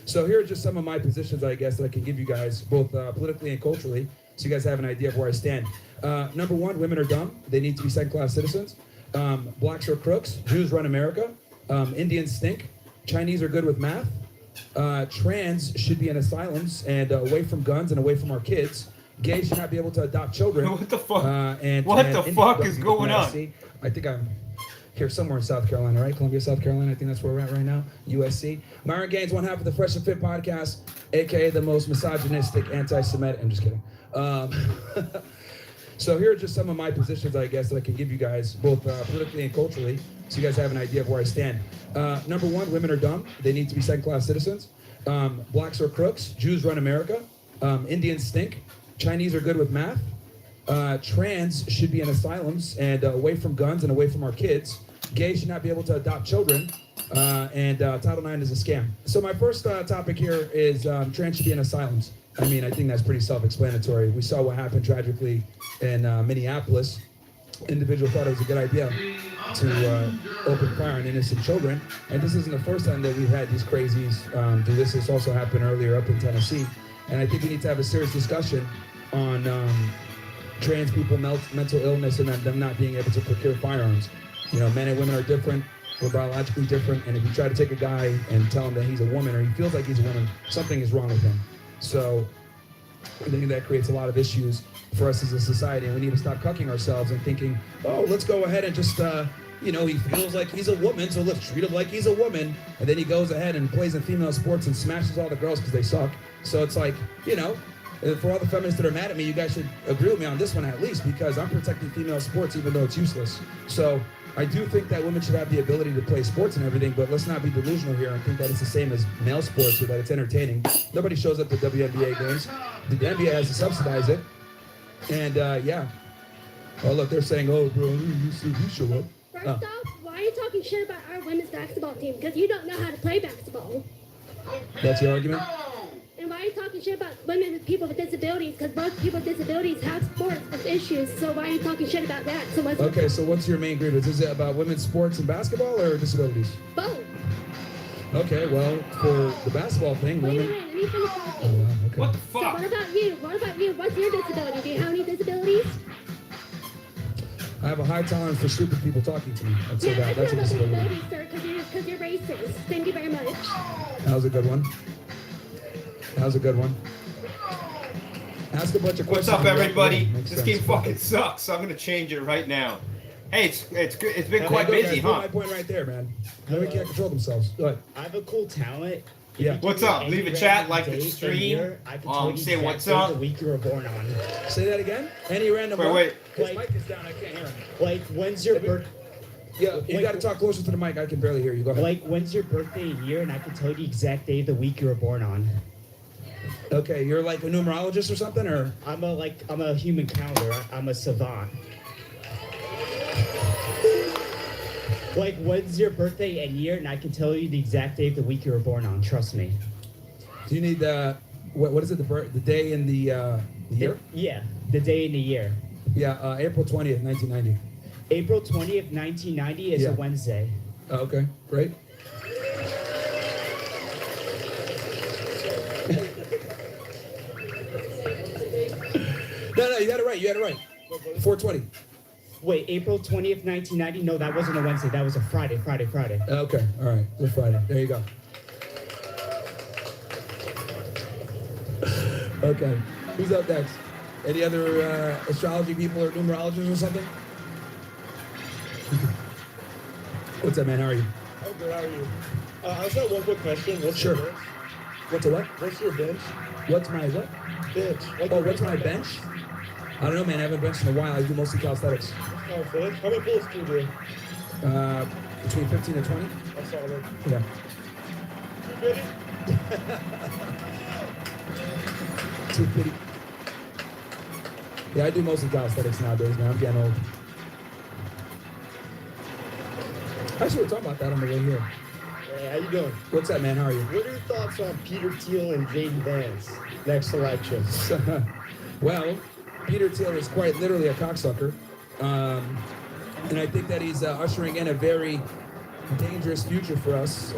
So here are just some of my positions, I guess, that I can give you guys, both politically and culturally, so you guys have an idea of where I stand. Number one, women are dumb. They need to be second-class citizens. Blacks are crooks. Jews run America. Indians stink. Chinese are good with math. Trans should be in asylums and away from guns and away from our kids. Gays should not be able to adopt children. What the fuck? What the fuck is going on? I think I'm here somewhere in South Carolina, right? Columbia, South Carolina. I think that's where we're at right now. USC. Myron Gaines, one half of the Fresh and Fit podcast, aka the most misogynistic, anti-Semitic. I'm just kidding. So here are just some of my positions, I guess, that I can give you guys, both politically and culturally, so you guys have an idea of where I stand. Number one, women are dumb. They need to be second-class citizens. Blacks are crooks. Jews run America. Indians stink. Chinese are good with math. Trans should be in asylums and away from guns and away from our kids. Gays should not be able to adopt children. And Title IX is a scam. So my first topic here is trans should be in asylums. I mean, I think that's pretty self-explanatory. We saw what happened tragically in Minneapolis. Individual thought it was a good idea to open fire on innocent children. And this isn't the first time that we've had these crazies do this. This also happened earlier up in Tennessee. And I think we need to have a serious discussion on trans people, mental illness, and them not being able to procure firearms. You know, men and women are different. We're biologically different. And if you try to take a guy and tell him that he's a woman or he feels like he's a woman, something is wrong with him. So I think that creates a lot of issues for us as a society, and we need to stop cucking ourselves and thinking, oh, let's go ahead and just, he feels like he's a woman, so let's treat him like he's a woman. And then he goes ahead and plays in female sports and smashes all the girls because they suck. So it's like, for all the feminists that are mad at me, you guys should agree with me on this one at least, because I'm protecting female sports even though it's useless. So I do think that women should have the ability to play sports and everything, but let's not be delusional here and think that it's the same as male sports or that it's entertaining. Nobody shows up to WNBA games. The NBA has to subsidize it. And yeah. Oh, look, they're saying, oh, bro, you show up. First off, why are you talking shit about our women's basketball team? Because you don't know how to play basketball. That's your argument? And why are you talking shit about women with people with disabilities? Because both people with disabilities have sports with issues. So why are you talking shit about that? So what's your main grievance? Is it about women's sports and basketball or disabilities? Both. Okay, well, for the basketball thing, Wait women... a minute, let me finish talking. Okay. What the fuck? So what about you? What's your disability? Do you have any disabilities? I have a high tolerance for stupid people talking to me. I'd say Yeah, that's a disability. sir, because you're racist. Thank you very much. That was a good one. Ask a bunch of questions. What's up, everybody? This game sense. fucking sucks, so I'm gonna change it right now. Hey, it's good. It's been quite Hey, busy, guys, huh? my point right there, man. Women can't control themselves. Go ahead. I have a cool talent. Yeah. What's up? Leave a chat, like the stream. Say what's up. The week you were born on. Say that again. Any random. Wait. His mic is down. I can't hear him. Like, when's your birthday? Yeah, you got to talk closer to the mic. I can barely hear you. Go ahead. Like, when's your birthday and year, and I can tell you the exact day of the week you were born on. Okay, you're like a numerologist or something, or? I'm a human calendar. I'm a savant. Like, when's your birthday and year, and I can tell you the exact day of the week you were born on. Trust me. Do you need what is it? The day and the year? Yeah, the day and the year. Yeah, April 20th, 1990. April 20th, 1990 is a Wednesday. Oh, okay, great. No, you had it right. 420. Wait, April 20th, 1990? No, that wasn't a Wednesday. That was a Friday. Okay, all right. It's Friday. There you go. Okay, who's up next? Any other astrology people or numerologists or something? What's up, man? How are you? I'm good. How are you? I just got one quick question. What's Sure. your bench? What's a what? What's your bench? What's my what? Bench. What's my bench? I don't know, man. I haven't benched in a while. I do mostly calisthenics. Oh, bench. How many pulls do you do? Between 15 and 20. I saw that. Yeah. You ready? Too pity. Yeah, I do mostly calisthenics nowadays, man. I'm getting old. Actually, we're talking about that on the way here. Hey, how you doing? What's up, man? How are you? What are your thoughts on Peter Thiel and J.D. Vance next election? Well, Peter Thiel is quite literally a cocksucker. And I think that he's ushering in a very dangerous future for us.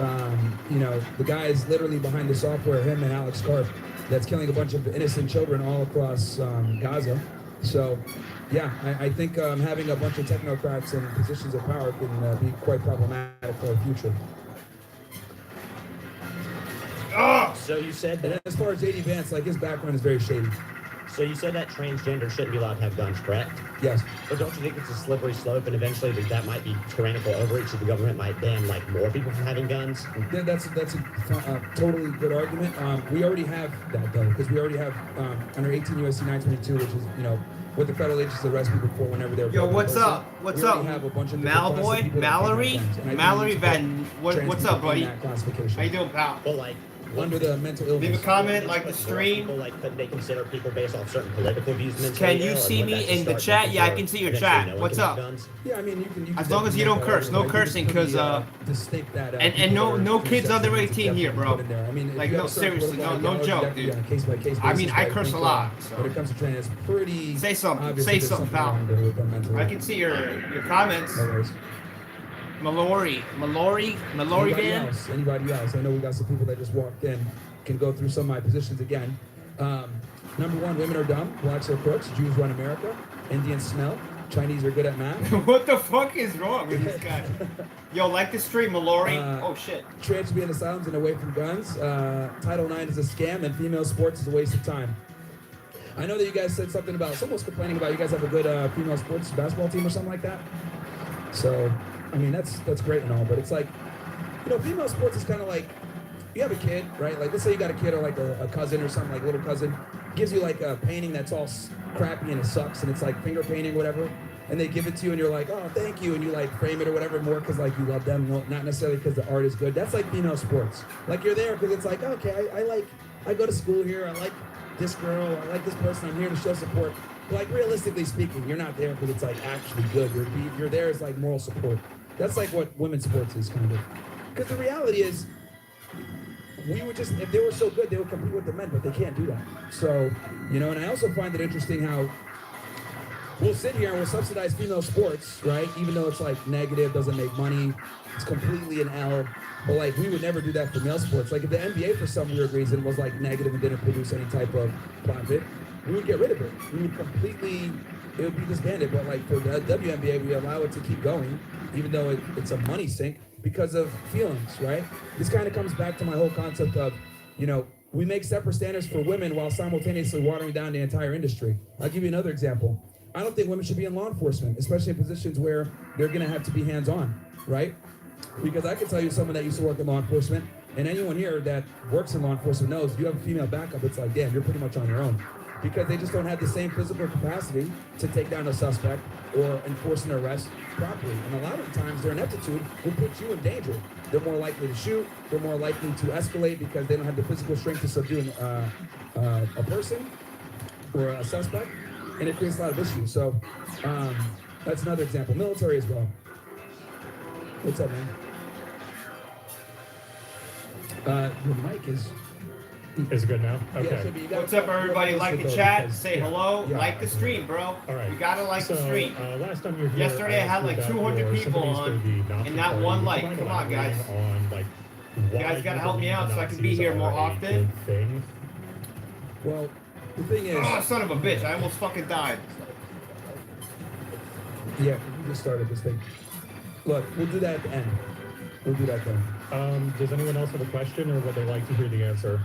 You know, the guy is literally behind the software, him and Alex Karp, that's killing a bunch of innocent children all across Gaza. So, yeah, I think having a bunch of technocrats in positions of power can be quite problematic for our future. So you said And that. as far as J.D. Vance, like, his background is very shady. So you said that transgender shouldn't be allowed to have guns, correct? Yes. But don't you think it's a slippery slope, and eventually that might be tyrannical overreach, that the government might ban like more people from having guns? That's a totally good argument. We already have that, though, because we already have under 18 U.S.C. 922, which is, you know, what the federal agencies arrest people for whenever they're. Yo, what's up? What's we up? already have a bunch of different classes of Malboy, people that Mallory, can't have guns, and I Mallory think we need to Van. put trans What's up, people in buddy? that classification. How you doing, pal? Well, like, Under the mental illness. Leave a comment, What like the more stream. People, like, couldn't they consider people based off certain political views? Can you see me in the chat? Yeah, I can see your chat. What's up? Yeah, I mean, you can As long as you don't curse, no cursing, because and no kids under 18 here, bro. I mean, Like, no, seriously, no joke, dude. I mean, I curse a lot, so. When it comes to training, it's pretty. Say something. obvious Say that there's something, pal. wrong there with our mental I health. can see your comments. No worries. Mallory Anybody Van. else? Anybody else? I know we got some people that just walked in. Can go through some of my positions again. Number one, women are dumb. Blacks are crooks. Jews run America. Indians smell. Chinese are good at math. What the fuck is wrong with this guy? Yo, like the stream, Mallory. Oh shit. Trans should be in asylums and away from guns. Title IX is a scam, and female sports is a waste of time. I know that you guys said something about, someone was complaining about you guys have a good female sports basketball team or something like that. So, I mean, that's great and all, but it's like, you know, female sports is kind of like, you have a kid, right? Like, let's say you got a kid or like a cousin or something, like a little cousin, gives you like a painting that's all crappy and it sucks and it's like finger painting, whatever, and they give it to you and you're like, oh, thank you, and you like frame it or whatever more because like you love them, not necessarily because the art is good. That's like female sports. Like, you're there because it's like, okay, I go to school here, I like this girl, I like this person, I'm here to show support. But like, realistically speaking, you're not there because it's like actually good. You're there as like moral support. That's like what women's sports is kind of. Because the reality is, we would just, if they were so good, they would compete with the men, but they can't do that. So, you know, and I also find it interesting how we'll sit here and we'll subsidize female sports, right? Even though it's like negative, doesn't make money, it's completely an L. But like, we would never do that for male sports. Like, if the NBA for some weird reason was like negative and didn't produce any type of profit, we would get rid of it. We would completely, it would be disbanded. But like for the WNBA, we allow it to keep going, even though it's a money sink because of feelings, right? This kind of comes back to my whole concept of, you know, we make separate standards for women while simultaneously watering down the entire industry. I'll give you another example. I don't think women should be in law enforcement, especially in positions where they're gonna have to be hands-on, right? Because I can tell you someone that used to work in law enforcement, and anyone here that works in law enforcement knows you have a female backup, it's like, damn, you're pretty much on your own. Because they just don't have the same physical capacity to take down a suspect or enforce an arrest properly. And a lot of the times their ineptitude will put you in danger. They're more likely to shoot, they're more likely to escalate because they don't have the physical strength to subdue a person or a suspect, and it creates a lot of issues. So that's another example. Military as well. What's up, man? Your mic is... Is it good now? Okay. Yeah, so you gotta- What's up, everybody? Like the chat, say hello, Yeah. like the stream, bro. All right. You gotta like the So, stream. last time you were here, Yesterday I had asked you like about 200 your people sympathies on, for the Nazi and not Party. one Would you like. mind Come on, guys. elaborating on, like, You why guys gotta you help me believe out so I can be Nazis here more are a often. good thing? Well, the thing is... Oh, son of a bitch! I almost fucking died. Yeah, you just started this thing. Look, we'll do that at the end. We'll do that then. Does anyone else have a question, or would they like to hear the answer?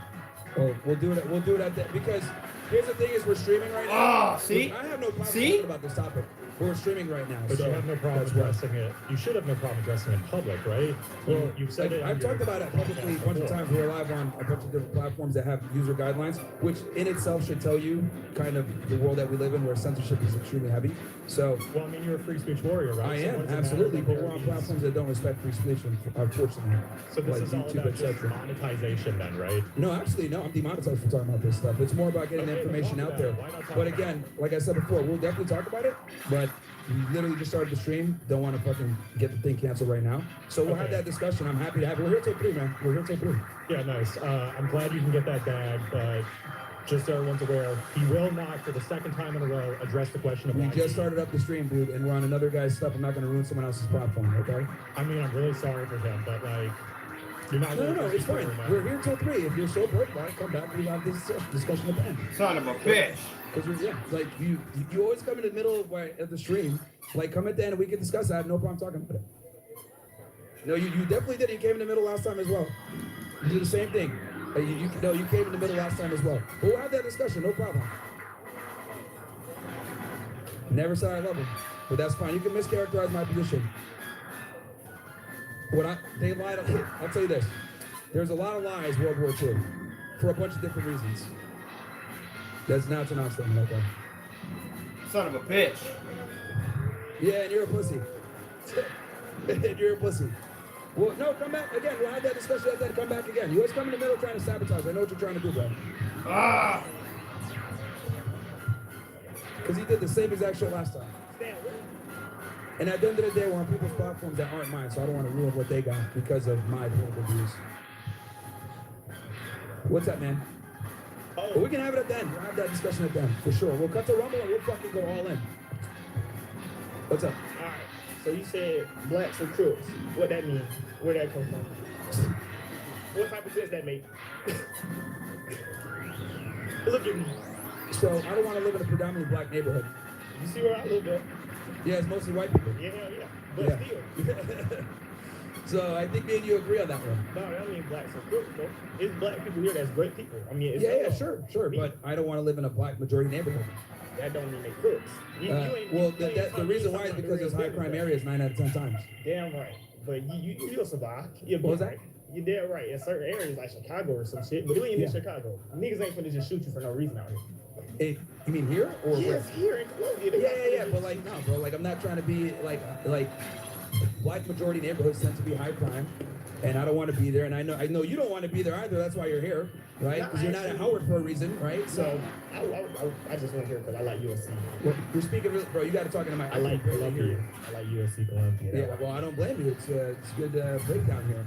Oh, we'll do it. We'll do it at the because here's the thing: is we're streaming right now. Oh, see? I have no problem See? talking about this topic. We're streaming right now, But so you have no problem that's why. addressing it. You should have no problem addressing it in public, right? Well, you've said it. I've talked about it publicly a bunch of times. We're live on a bunch of different platforms that have user guidelines, which in itself should tell you kind of the world that we live in, where censorship is extremely heavy. So Well, I mean, you're a free speech warrior, right? I So am what does it absolutely, matter but we're what on there is? platforms that don't respect free speech, unfortunately, So this like is all YouTube, about just etc. monetization, then, right? No, absolutely no. I'm demonetized for talking about this stuff. It's more about getting the Okay, then information talk out there. about it. Why not talk But about again, like I said before, we'll definitely talk about it. But we literally just started the stream. Don't want to fucking get the thing canceled right now. So we'll have Okay. that discussion. I'm happy to have it. We're here till 3, man. We're here till 3. Yeah, nice. I'm glad you can get that bag, but Just so everyone's aware, he will not, for the second time in a row, address the question of We why. just started up the stream, dude, and we're on another guy's stuff. I'm not going to ruin someone else's platform, okay? I mean, I'm really sorry for him, but like, you're not. No, it's fine. We're here till 3. If you're so bored, why come back? We have this discussion at the end. Son of a bitch. Because like you always come in the middle of the stream. Like, come at the end and we can discuss that. I have no problem talking about it. No, you definitely did. You came in the middle last time as well. You did the same thing. You came in the middle last time as well. But we'll have that discussion, no problem. Never said I love him, but that's fine. You can mischaracterize my position. They lied. I'll tell you this. There's a lot of lies World War II for a bunch of different reasons. That's not to not statement, okay? Son of a bitch. Yeah, and you're a pussy. And you're a pussy. Well, no, come back again. We'll have that discussion and then come back again. You always come in the middle trying to sabotage. I know what you're trying to do, bro. Ah. Because he did the same exact shit last time. And at the end of the day, we're on people's platforms that aren't mine, so I don't want to ruin what they got because of my political views. What's up, man? But we can have it at the end. We'll have that discussion at the end, for sure. We'll cut the rumble and we'll fucking go all in. What's up? All right. So you said blacks are crooks. What that mean? Where that come from? What type of sense that make? Look at me. So I don't want to live in a predominantly black neighborhood. You see where I live at? Yeah, it's mostly white people. Yeah. But Yeah. still. So I think me and you agree on that one. No, that don't mean blacks are crooks, though. It's black people here that's great people. I mean, it's Yeah, sure. But I don't want to live in a black majority neighborhood. that don't mean they crooks. You ain't- Well, you ain't the reason why is talking because about there's the high real crime business. areas 9 out of 10 times. Damn right. But you'll survive. You'll be What was right. You're dead right. In certain areas like Chicago or some shit, but we ain't Yeah. in Chicago. Niggas ain't finna just shoot you for no reason out here. Hey, you mean here or where? Yes, here in Columbia. they got Yeah. finna But just like, shoot no, you. bro. Like, I'm not trying to be like black majority neighborhoods tend to be high crime, and I don't want to be there. And I know you don't want to be there either. That's why you're here, right? Because you're not at Howard for a reason, right? So I just went here because I like USC. well, you're speaking, bro. You got to talk into my. I like barely Columbia. hear you. I like USC Columbia. Yeah. Well, I don't blame you. It's good breakdown here.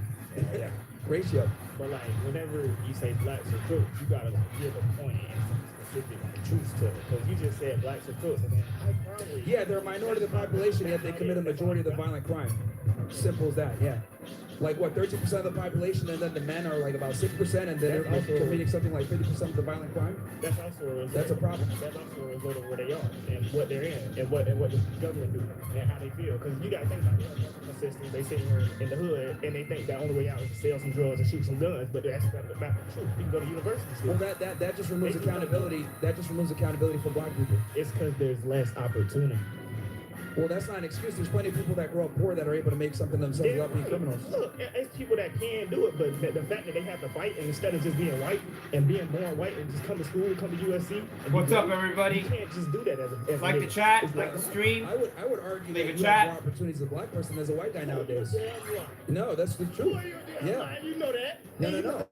Yeah. Ratio. But like, whenever you say blacks are crooks, you gotta like give a point and some specific like truth to it. Because you just said blacks are crooks, and then high crime rate. Yeah, they're a minority of the population, yet they commit a majority of the violent crime. Simple as that, yeah. Like what, 13% of the population, and then the men are like about 6%, and then they're That's also- committing something like 50% of the violent crime? That's also a result. That's a problem. That's also a result of where they are and what they're in and what the government do and how they feel. Because you got to think about the American system. They sit here in the hood and they think the only way out is to sell some drugs and shoot some guns. But that's not the truth. You can go to university. Well, that just removes accountability. That just removes accountability for black people. It's because there's less opportunity. Well, that's not an excuse. There's plenty of people that grow up poor that are able to make something themselves without being criminals. Look, it's people that can do it, but the fact that they have to fight, and instead of just being white and being born white and just come to school, come to USC. And What's be up, great, everybody? You can't just do that as a Like the nigga. chat, It's like the stream. I would argue Leave that a you chat. have more opportunities as a black person as a white guy nowadays. You're damn right. No, that's the truth. Boy, you're damn Yeah. right. You know that. No. You know that.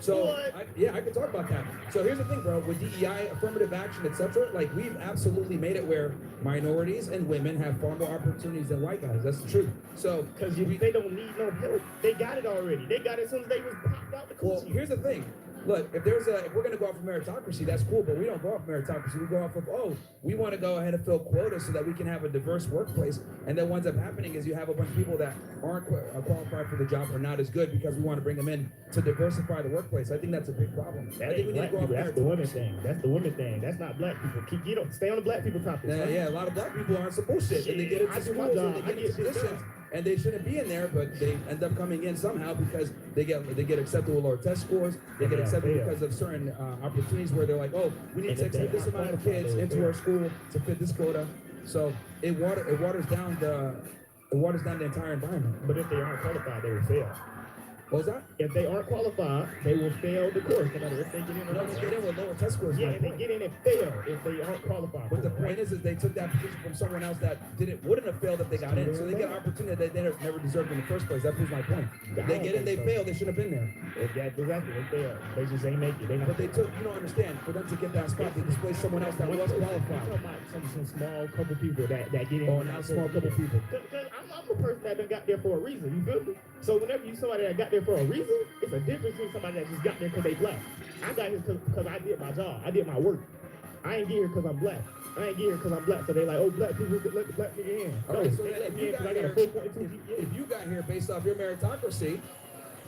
So Boy. I can talk about that. So here's the thing, bro. With DEI, affirmative action, etc., like we've absolutely made it where minorities and women have far more opportunities than white guys. That's the truth. So Because they don't need no help. They got it already. They got it as soon as they was popped out the well, coochie. here's the thing. Look, if we're gonna go off of meritocracy, that's cool, but we don't go off meritocracy. We go off of we want to go ahead and fill quotas so that we can have a diverse workplace. And then what ends up happening is you have a bunch of people that aren't qualified for the job or not as good because we want to bring them in to diversify the workplace. I think that's a big problem. That I think ain't we need to black go off people. That's the women meritocracy. thing. That's the women thing. That's not black people. You don't stay on the black people topic. son. Yeah, a lot of black people aren't supposed to, and they get I into do my schools job. and I they get get into shit positions, done. and they shouldn't be in there, but they end up coming in somehow because they get accepted with lower test scores. They get Yeah, accepted yeah. because of certain opportunities where they're like, we need And to if they accept this are amount of qualified, kids they into fail. our school to fit this quota. So it waters down the entire environment. But if they aren't qualified, they will fail. What was that? If they aren't qualified, they will fail the course. No matter if they get in or No, not. they get in with lower test scores. Yeah, my if they point. get in and fail if they aren't qualified. But the for it, point is they took that position from someone else that wouldn't have failed if they got in. So they get an opportunity that they never deserved in the first place. That proves my point. If they get in, they fail. They shouldn't have been there. If that exactly, they fail. They just ain't make it. They not. But they took, you don't understand, for them to get that spot, they displaced someone else that was I'm qualified. talking about some small couple people that get in. Oh, not a small couple people. Because I'm I'm a person that done got there for a reason. You feel me? So whenever you somebody that got there for a reason, it's a difference between somebody that just got there because they black. I got here because I did my job. I did my work. I ain't get here because I'm black. I ain't get here because I'm black. So they like, oh, black people let the black nigga in. No, Okay, so they then let me in because I got a 4.2 if you got here based off your meritocracy,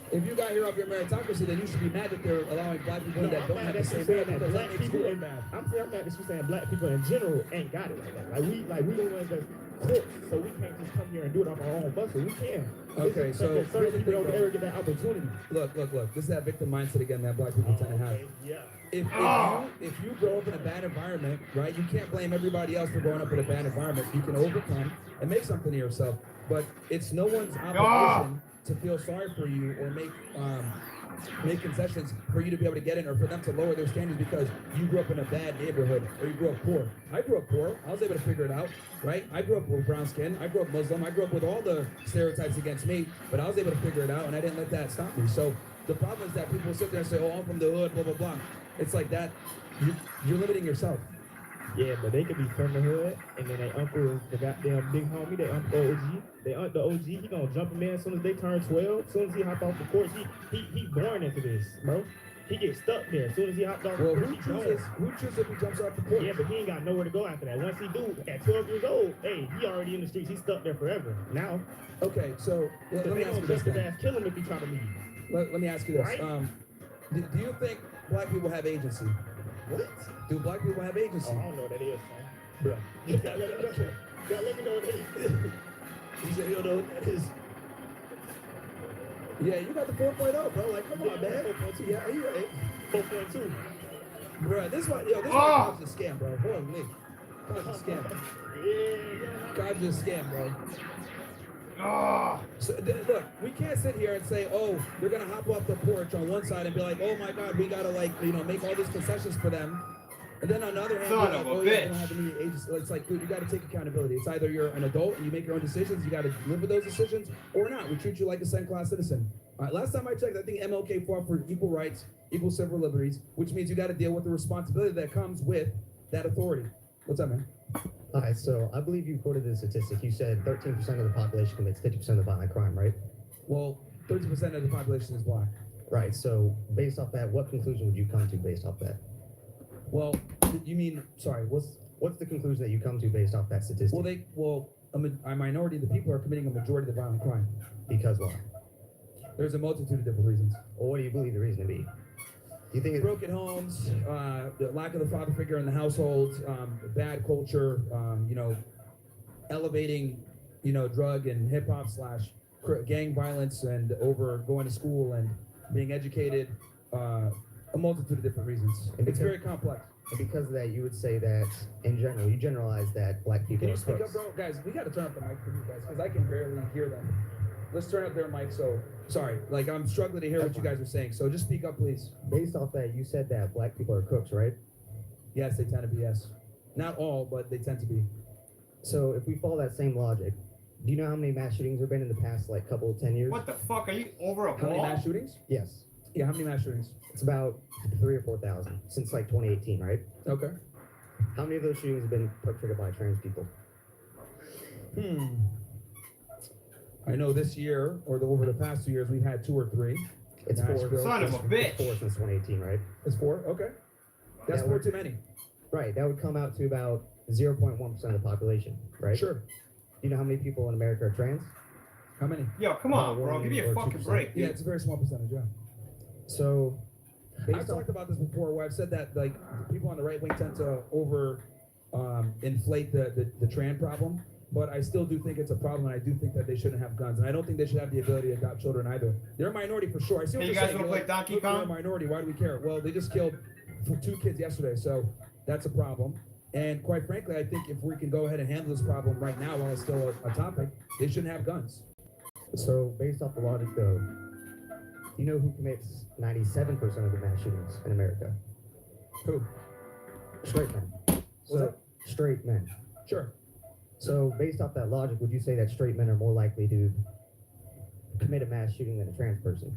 then you should be mad that they're allowing black people in that don't have the same merit because that makes you look bad. I'm mad that she's saying black people in general ain't got it like that. Like we the ones that quit, so we can't just come here and do it off our own muscle. We can. Okay, so certain people don't ever get that opportunity. Look. This is that victim mindset again that black people tend to have. Yeah. If you grow up in a bad environment, right, you can't blame everybody else for growing up in a bad environment. You can overcome and make something of yourself. But it's no one's obligation to feel sorry for you or make concessions for you to be able to get in or for them to lower their standards because you grew up in a bad neighborhood or you grew up poor. I grew up poor. I was able to figure it out, right? I grew up with brown skin. I grew up Muslim. I grew up with all the stereotypes against me, but I was able to figure it out and I didn't let that stop me. So the problem is that people sit there and say, oh, I'm from the hood, blah, blah, blah. It's like that. You're limiting yourself. Yeah, but they could be from the hood, and then their uncle is the goddamn big homie, their uncle OG. Their uncle OG, he gonna jump him in as soon as they turn 12. As soon as he hop off the porch, he born into this, bro. He gets stuck there. As soon as he hopped off the porch, he gone. Who chooses if he jumps off the porch? Yeah, but he ain't got nowhere to go after that. Once he do, at 12 years old, hey, he already in the streets. He's stuck there forever. Now, Okay, so let they me ask gonna you this jump his then. ass, kill him if he try to leave. Let me ask you this. Right? Do you think black people have agency? What? Do black people have agency? Oh, I don't know what that is, man. Bro. You gotta let me know what that is. He said, you don't know what that is. Yeah, you got the 4.0, bro. Like, come on, man. 4.2. Yeah, are you right? 4.2. Bro, this one is a scam, bro. Holy me. God's a scam. Yeah. God's a scam, bro. So, look, we can't sit here and say, oh, they're going to hop off the porch on one side and be like, oh, my God, we got to, like, make all these concessions for them. And then on the other hand, Son you're of like, a oh, yeah, bitch. they don't have any agency. It's like, dude, you got to take accountability. It's either you're an adult and you make your own decisions, you got to live with those decisions, or not. We treat you like a second-class citizen. Last time I checked, I think MLK fought for equal rights, equal civil liberties, which means you got to deal with the responsibility that comes with that authority. What's up, man? All right, so I believe you quoted the statistic. You said 13% of the population commits 50% of the violent crime, right? Well, 30% of the population is black. Right, so based off that, what conclusion would you come to based off that? Well, you mean, sorry, What's the conclusion that you come to based off that statistic? a minority of the people are committing a majority of the violent crime. Because why? There's a multitude of different reasons. Or what do you believe the reason to be? Do you think it's Broken homes, the lack of the father figure in the household, bad culture, elevating, drug and hip hop / gang violence and over going to school and being educated, a multitude of different reasons. It's very complex. and because of that, you would say that in general, you generalize that black people Can you are speak crooks. up, bro? Guys, we got to turn up the mic for you guys because I can barely hear them. Let's turn up their mic. So sorry, like I'm struggling to hear what you guys are saying. So just speak up, please. Based off that, you said that black people are crooks, right? Yes, they tend to be. Yes, not all, but they tend to be. So if we follow that same logic, do you know how many mass shootings there have been in the past, 10 years? What the fuck? Are you over a How many wall? mass shootings? Yes. Yeah, how many mass shootings? It's about 3,000 or 4,000 since 2018, right? Okay. How many of those shootings have been perpetrated by trans people? I know this year, or over the past 2 years, we've had 2 or 3. It's four. Nashville. Son of a bitch. It's 4 since 2018, right? It's 4? Okay. That's That 4 would- too many. Right. That would come out to about 0.1% of the population, right? Sure. Do you know how many people in America are trans? How many? Yo, come on, About bro. 1 Give me a or fucking 2%. break. Yeah, it's a very small percentage, yeah. So, I've based on talked about this before where I've said that people on the right wing tend to inflate the trans problem, but I still do think it's a problem, and I do think that they shouldn't have guns, and I don't think they should have the ability to adopt children either. They're a minority for sure. I see what Hey, you you're guys saying. wanna You're play Donkey "Look, they're Kong?" a minority. Why do we care? Well, they just killed 2 kids yesterday, so that's a problem. And quite frankly, I think if we can go ahead and handle this problem right now while it's still a topic, they shouldn't have guns. So, based off the logic, though, you know who commits 97% of the mass shootings in America? Who? Straight men. What's that? Straight men. Sure. So, based off that logic, would you say that straight men are more likely to commit a mass shooting than a trans person?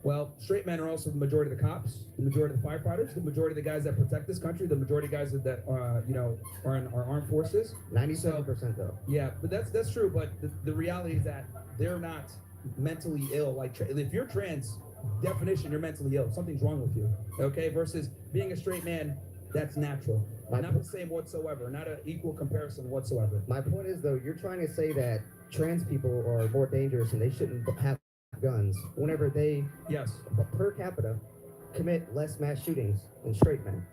Well, straight men are also the majority of the cops, the majority of the firefighters, the majority of the guys that protect this country, the majority of guys that you know, are in our armed forces. 97% though. Yeah, but that's true. But the reality is that they're not mentally ill. Like if you're trans, definition, you're mentally ill. Something's wrong with you. Okay, versus being a straight man, that's natural. Not the same whatsoever. Not an equal comparison whatsoever. My point is though, you're trying to say that trans people are more dangerous and they shouldn't have guns whenever they, Yes. per capita, commit less mass shootings than straight men,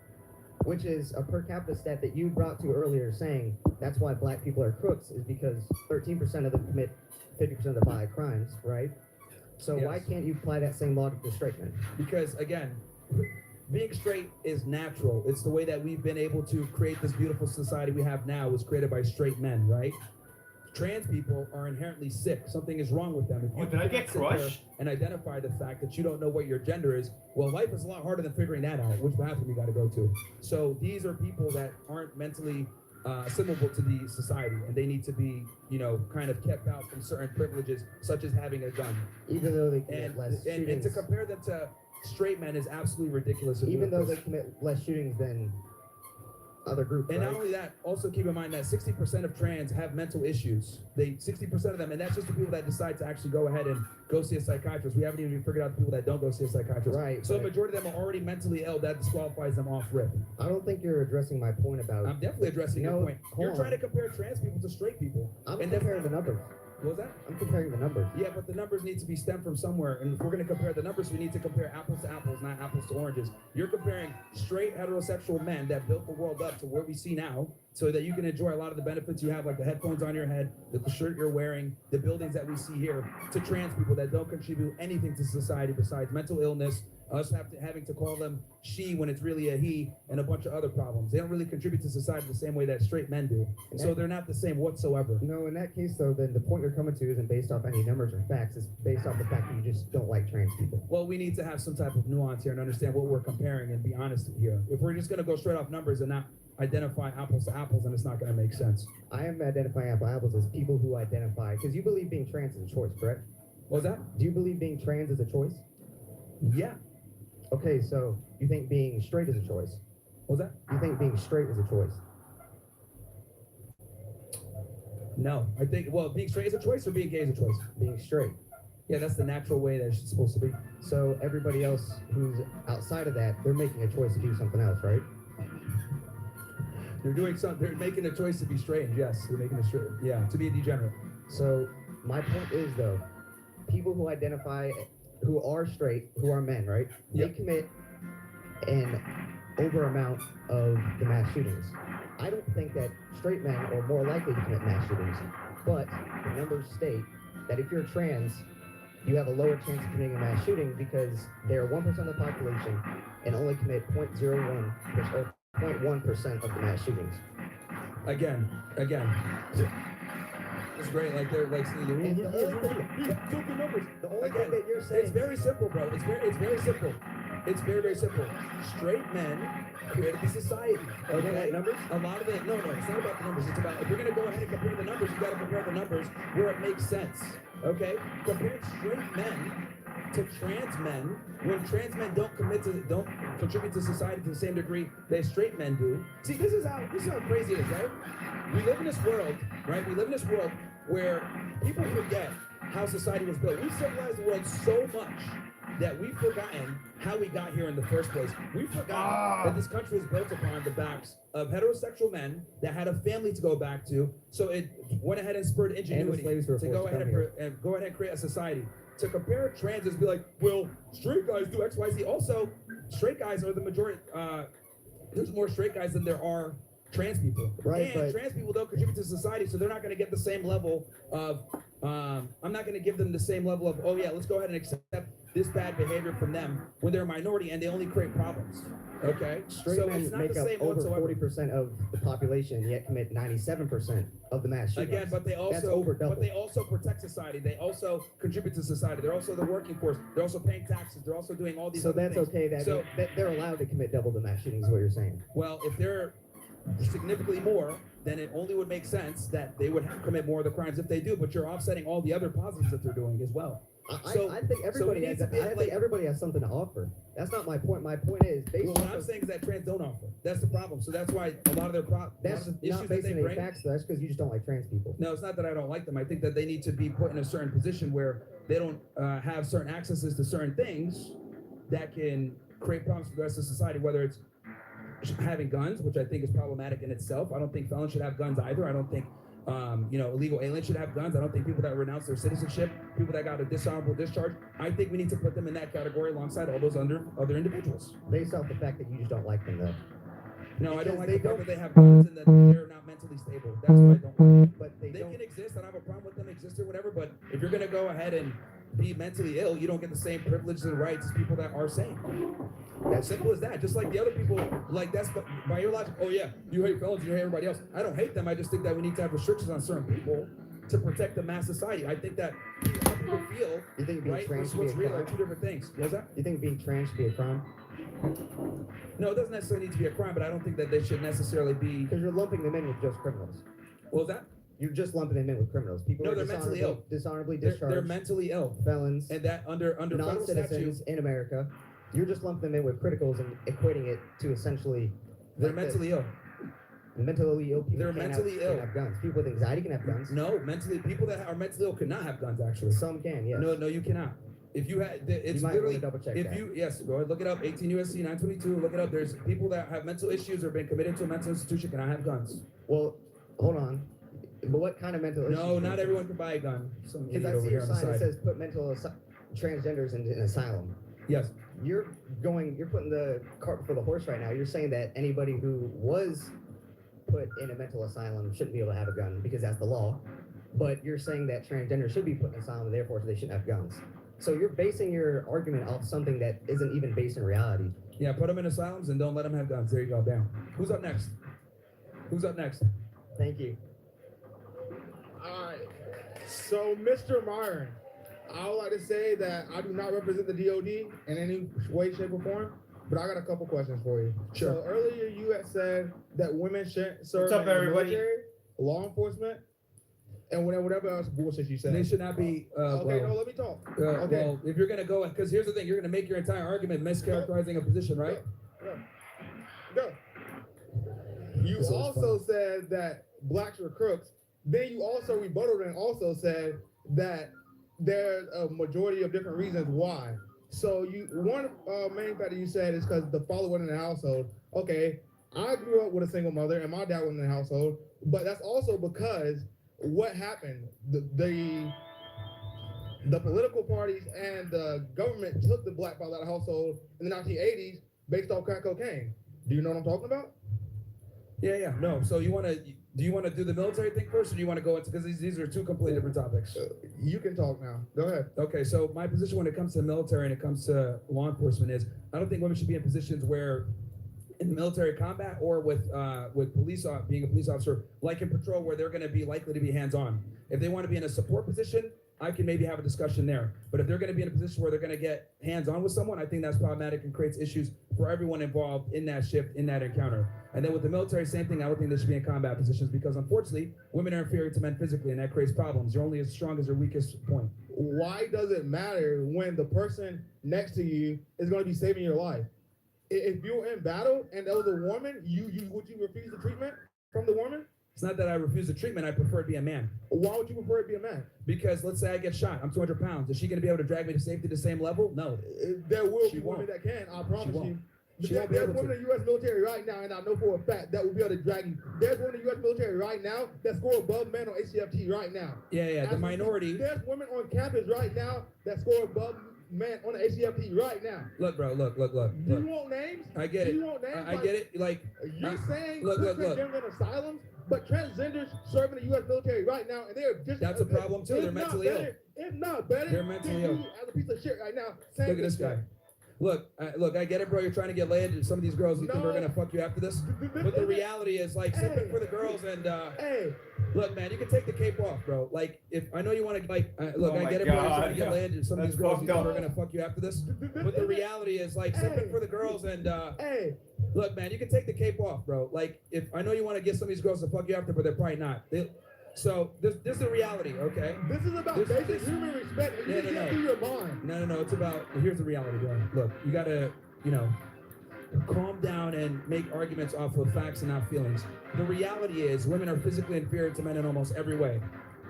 which is a per capita stat that you brought to earlier, saying that's why black people are crooks, is because 13% of them commit 50% of the violent crimes, right? So Yes. why can't you apply that same logic to straight men? Because again, being straight is natural. It's the way that we've been able to create this beautiful society we have now was created by straight men, right? Trans people are inherently sick. Something is wrong with them. If you Did I get sit there crushed? and identify the fact that you don't know what your gender is, well, life is a lot harder than figuring that out, which bathroom you got to go to. So these are people that aren't mentally assimilable to the society, and they need to be, you know, kind of kept out from certain privileges, such as having a gun. Even though they commit And, less and shootings, to compare them to straight men is absolutely ridiculous. and even though they ludicrous. commit less shootings than other groups, And right? not only that, also keep in mind that 60% of trans have mental issues. 60% of them, and that's just the people that decide to actually go ahead and go see a psychiatrist. We haven't even figured out the people that don't go see a psychiatrist. Right, So a but- majority of them are already mentally ill. That disqualifies them off rip. I don't think you're addressing my point about. I'm definitely addressing No, your point. hold You're on. trying to compare trans people to straight people. I'm and that's comparing the not- numbers. What was that? I'm comparing the numbers. Yeah, but the numbers need to be stemmed from somewhere. And if we're going to compare the numbers, we need to compare apples to apples, not apples to oranges. You're comparing straight heterosexual men that built the world up to where we see now, so that you can enjoy a lot of the benefits you have, like the headphones on your head, the shirt you're wearing, the buildings that we see here, to trans people that don't contribute anything to society besides mental illness, us having to call them she when it's really a he, and a bunch of other problems. They don't really contribute to society the same way that straight men do. So they're not the same whatsoever. No, in that case, though, then the point you're coming to isn't based off any numbers or facts. It's based off the fact that you just don't like trans people. Well, we need to have some type of nuance here and understand what we're comparing and be honest here. If we're just going to go straight off numbers and not identify apples to apples, then it's not going to make sense. I am identifying apples as people who identify, because you believe being trans is a choice, correct? What was that? Do you believe being trans is a choice? Yeah. Okay, so you think being straight is a choice? What was that? You think being straight is a choice? No. I think, well, being straight is a choice or being gay is a choice? Being straight. Yeah, that's the natural way that it's supposed to be. So everybody else who's outside of that, they're making a choice to do something else, right? They're making a choice to be strange. Yes, they're making a straight. Yeah, to be a degenerate. So my point is, though, people who identify, who are straight, who are men, right? Yep. They commit an over amount of the mass shootings. I don't think that straight men are more likely to commit mass shootings, but the numbers state that if you're trans, you have a lower chance of committing a mass shooting because they're 1% of the population and only commit 0.1% of the mass shootings. Again. It's great. Like they're like saying, And the only thing, took the numbers. the only Again, thing that you're saying, it's very simple, bro. It's very simple. It's very simple. Straight men created the society. Okay, numbers. A lot of it. No, it's not about the numbers. It's about, if you're gonna go ahead and compare the numbers, you gotta compare the numbers where it makes sense. Okay, comparing straight men to trans men, when trans men don't contribute to society to the same degree that straight men do. See, this is how crazy it is, right? We live in this world, right? We live in this world where people forget how society was built. We've civilized the world so much that we've forgotten how we got here in the first place. We've forgotten that this country was built upon the backs of heterosexual men that had a family to go back to. So it went ahead and spurred ingenuity slaves were to forced go ahead to come and go ahead and create a society. To compare trans is be like, well, straight guys do X, Y, Z. Also, straight guys are the majority. There's more straight guys than there are trans people. Right, And but- trans people don't contribute to society, so they're not going to get the same level of. I'm not going to give them the same level of, oh yeah, let's go ahead and accept this bad behavior from them when they're a minority and they only create problems. Okay, straight so men it's not make the up same over whatsoever. 40% of the population, yet commit 97% of the mass shootings. Again, but they That's also over double. but they also protect society. They also contribute to society. They're also the working force. They're also paying taxes. They're also doing all these. So other that's things. okay. So, That they're allowed to commit double the mass shootings, is what you're saying. well, if they're significantly more, then it only would make sense that they would commit more of the crimes if they do. But you're offsetting all the other positives that they're doing as well. I think everybody has. I think everybody has something to offer. That's not my point. My point is, what I'm saying is that trans don't offer. That's the problem. So that's why a lot of their that's not based on any facts. That's because you just don't like trans people. No, it's not that I don't like them. I think that they need to be put in a certain position where they don't have certain accesses to certain things that can create problems for the rest of society. Whether it's having guns, which I think is problematic in itself. I don't think felons should have guns either. I don't think illegal aliens should have guns. I don't think people that renounce their citizenship, people that got a dishonorable discharge, I think we need to put them in that category alongside all those other individuals. Based off the fact that you just don't like them, though. No, I don't like the fact that they have guns and that they're not mentally stable. That's what I don't like. But they can exist. I don't have a problem with them existing or whatever, but if you're going to go ahead and be mentally ill, you don't get the same privileges and rights as people that are sane. As simple as that. Just like the other people, like that's by your logic. Oh yeah, you hate felons, you hate everybody else. I don't hate them. I just think that we need to have restrictions on certain people to protect the mass society. I think that how people feel, you think being right, trans what's should be a real are crime? two different things. What's that? You think being trans should be a crime? No, it doesn't necessarily need to be a crime, but I don't think that they should necessarily be. Because you're lumping them in with just criminals. What was that? You're just lumping them in with criminals. People No, are they're mentally ill. dishonorably discharged. They're mentally ill. Felons. And that under federal non-citizens statute, in America. You're just lumping them in with criticals and equating it to essentially. they're mentally ill. Mentally ill people. They're can't mentally ill. Can have guns. People with anxiety can have guns. No, people that are mentally ill cannot have guns. Actually, Some can. Yes. no, you cannot. If you had, it's You might literally. want to double check If that. you yes, go ahead, look it up. 18 USC 922. Look it up. There's people that have mental issues or been committed to a mental institution cannot have guns. Well, hold on. But what kind of mental issues? No, not everyone can buy a gun. Some Because idiot I over see here your on the sign that side. says put transgenders in an asylum. Yes. You're putting the cart before the horse right now. You're saying that anybody who was put in a mental asylum shouldn't be able to have a gun because that's the law. But you're saying that transgender should be put in an asylum and therefore they shouldn't have guns. So you're basing your argument off something that isn't even based in reality. Yeah, put them in asylums and don't let them have guns. There you go. Bam. Who's up next? Thank you. All right. So, Mr. Myron, I would like to say that I do not represent the DOD in any way, shape, or form, but I got a couple questions for you. Sure. So earlier you had said that women shouldn't serve What's up, in the everybody? military, law enforcement, and whatever else bullshit you said. They should not be. Okay, no, let me talk. Okay. Well, if you're gonna go, because here's the thing, you're gonna make your entire argument mischaracterizing a position, right? Go. You This was also said that blacks were crooks. Then you also rebutted and also said that there's a majority of different reasons why. So one main factor you said is because the father wasn't in the household. Okay, I grew up with a single mother and my dad wasn't in the household, but that's also because what happened, the political parties and the government took the black father out of the household in the 1980s based off crack cocaine. Do you know what I'm talking about? Yeah. No. So do you want to do the military thing first, or do you want to go into, because these are two completely different topics? You can talk now. Go ahead. Okay. So my position when it comes to the military and it comes to law enforcement is I don't think women should be in positions where, in the military combat or with being a police officer, like in patrol, where they're going to be likely to be hands-on. If they want to be in a support position, I can maybe have a discussion there. But if they're going to be in a position where they're going to get hands-on with someone, I think that's problematic and creates issues for everyone involved in that shift, in that encounter. And then with the military, same thing. I don't think they should be in combat positions because, unfortunately, women are inferior to men physically, and that creates problems. You're only as strong as your weakest point. Why does it matter when the person next to you is going to be saving your life? If you're in battle and there was a woman, would you refuse the treatment from the woman? It's not that I refuse the treatment. I prefer to be a man. Why would you prefer to be a man? Because let's say I get shot. I'm 200 pounds. Is she going to be able to drag me to safety the same level? No. There will She be women won't. that can, I promise won't. you. She won't be There's able women to. in the U.S. military right now, and I know for a fact that will be able to drag you. There's women in the U.S. military right now that score above men on ACFT right now. Yeah. The minority. There's women on campus right now that score above men on the ACFT right now. Look, bro. Look. Do you want names? I get Do it. you want names? I get it. Like You're saying look. transgender in asylums, but transgenders serving the U.S. military right now, and they're just That's a problem too. They're mentally ill. It's not better. They're mentally than ill. you as a piece of shit right now. Look at this guy. Look, I get it, bro. You're trying to get laid, and some of these girls you think are gonna fuck you after this. But the reality is, like, something for the girls. And look, man, you can take the cape off, bro. Like, if I know you want to, like, look, I get it, bro. You're trying to get laid, and some of these girls you think are gonna fuck you after this. But the reality is, like, something for the girls. And look, man, you can take the cape off, bro. Like, if I know you want to get some of these girls to fuck you after, but they're probably not. So this is the reality, okay? This is about basic human respect. And you just get through your mind. No. It's about, here's the reality, bro. Look, you gotta, calm down and make arguments off of facts and not feelings. The reality is women are physically inferior to men in almost every way.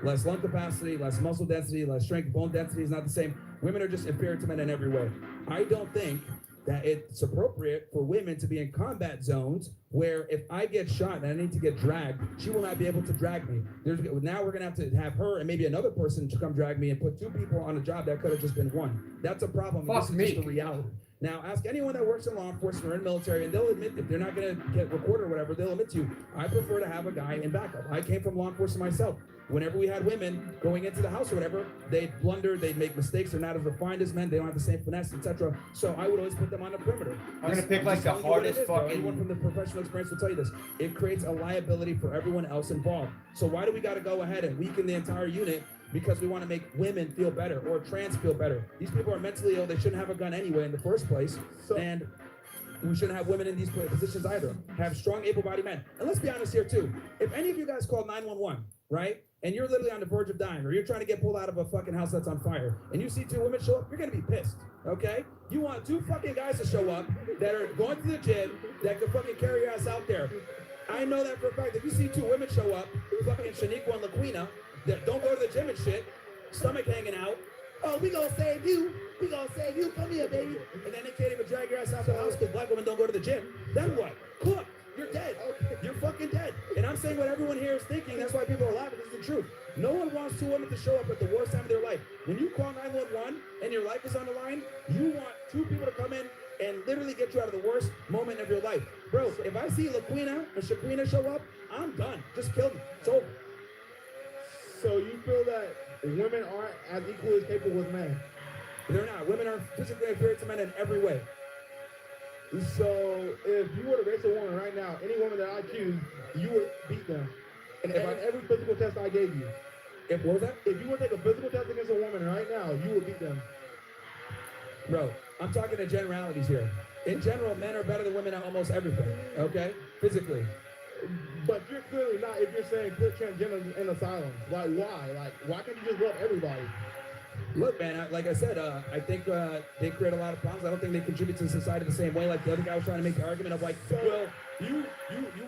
Less lung capacity, less muscle density, less strength, bone density is not the same. Women are just inferior to men in every way. I don't think that it's appropriate for women to be in combat zones where if I get shot and I need to get dragged, she will not be able to drag me. Now we're gonna have to have her and maybe another person to come drag me and put two people on a job that could have just been one. That's a problem. This is just the reality. Now, ask anyone that works in law enforcement or in military, and they'll admit, if they're not going to get recorded or whatever, they'll admit to you, I prefer to have a guy in backup. I came from law enforcement myself. Whenever we had women going into the house or whatever, they'd blunder, they'd make mistakes, they're not as refined as men, they don't have the same finesse, etc. So I would always put them on the perimeter. I'm going to pick like the hardest fucking... Anyone from the professional experience will tell you this. It creates a liability for everyone else involved. So why do we got to go ahead and weaken the entire unit because we want to make women feel better or trans feel better? These people are mentally ill. They shouldn't have a gun anyway in the first place. And we shouldn't have women in these positions either. Have strong, able-bodied men. And let's be honest here too. If any of you guys call 911, right? And you're literally on the verge of dying, or you're trying to get pulled out of a fucking house that's on fire, and you see two women show up, you're gonna be pissed, okay? You want two fucking guys to show up that are going to the gym that could fucking carry your ass out there. I know that for a fact. If you see two women show up, fucking Shaniqua and Laquina, that don't go to the gym and shit, stomach hanging out, oh, we gonna save you. We gonna save you. Come here, baby. And then they can't even drag your ass out the house because black women don't go to the gym. Then what? Cook. You're dead. You're fucking dead. And I'm saying what everyone here is thinking. That's why people are laughing. This is the truth. No one wants two women to show up at the worst time of their life. When you call 911 and your life is on the line, you want two people to come in and literally get you out of the worst moment of your life. Bro, if I see Laquina and Shaquina show up, I'm done. Just kill them. It's over. So you feel that women aren't as equally as capable as men? They're not. Women are physically inferior to men in every way. So if you were to race a woman right now, any woman that I choose, you would beat them. And every physical test I gave you. What was that? If you were to take a physical test against a woman right now, you would beat them. Bro, I'm talking to generalities here. In general, men are better than women at almost everything, okay? Physically. But you're clearly not if you're saying put transgender in asylums. Like, why? Like, why can't you just love everybody? Look, man, like I said, I think they create a lot of problems. I don't think they contribute to society the same way. Like the other guy was trying to make the argument of like, well, you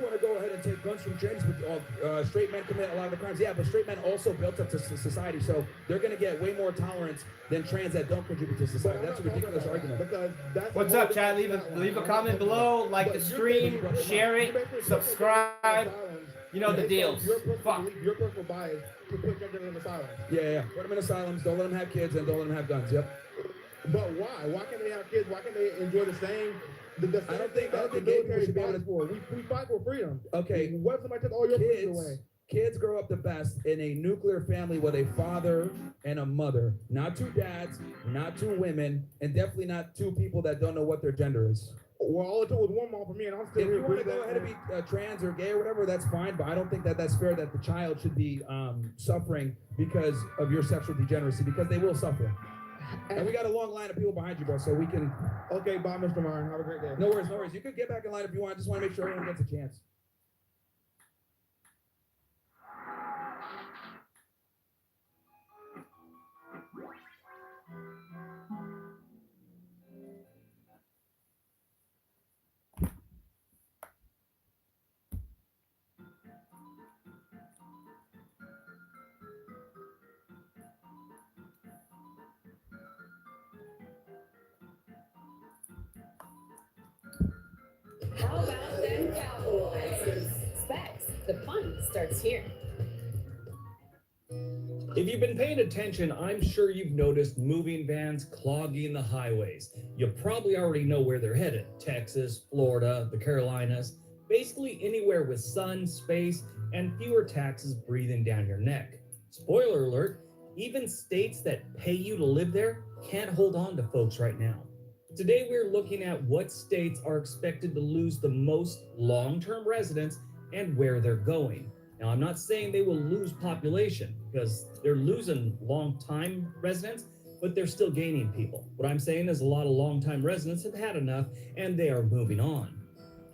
want to go ahead and take guns from trans, but straight men commit a lot of the crimes. Yeah, but straight men also built up to society, so they're going to get way more tolerance than trans that don't contribute to society. That's a ridiculous argument. Because that's what's up, Chad? Leave a comment below, like the stream, share it, subscribe. You know the deals. Your personal bias to put gender in asylums. Yeah. Put them in asylums. Don't let them have kids and don't let them have guns. Yep. But why? Why can't they have kids? Why can't they enjoy the same? I don't think gay people should be able to. We fight for freedom. Okay. What if somebody took all your freedoms away? Kids grow up the best in a nuclear family with a father and a mother. Not two dads, not two women, and definitely not two people that don't know what their gender is. Well, all it took was one mom for me, and I'm still here. If you want to go ahead and be trans or gay or whatever, that's fine, but I don't think that that's fair that the child should be suffering because of your sexual degeneracy, because they will suffer. And we got a long line of people behind you, bro, so we can... Okay, bye, Mr. Myron. Have a great day. No worries. You could get back in line if you want. I just want to make sure everyone gets a chance. How about them Cowboys? Specs, the fun starts here. If you've been paying attention, I'm sure you've noticed moving vans clogging the highways. You probably already know where they're headed. Texas, Florida, the Carolinas, basically anywhere with sun, space, and fewer taxes breathing down your neck. Spoiler alert, even states that pay you to live there can't hold on to folks right now. Today, we're looking at what states are expected to lose the most long-term residents and where they're going. Now, I'm not saying they will lose population because they're losing long-time residents, but they're still gaining people. What I'm saying is a lot of long-time residents have had enough and they are moving on.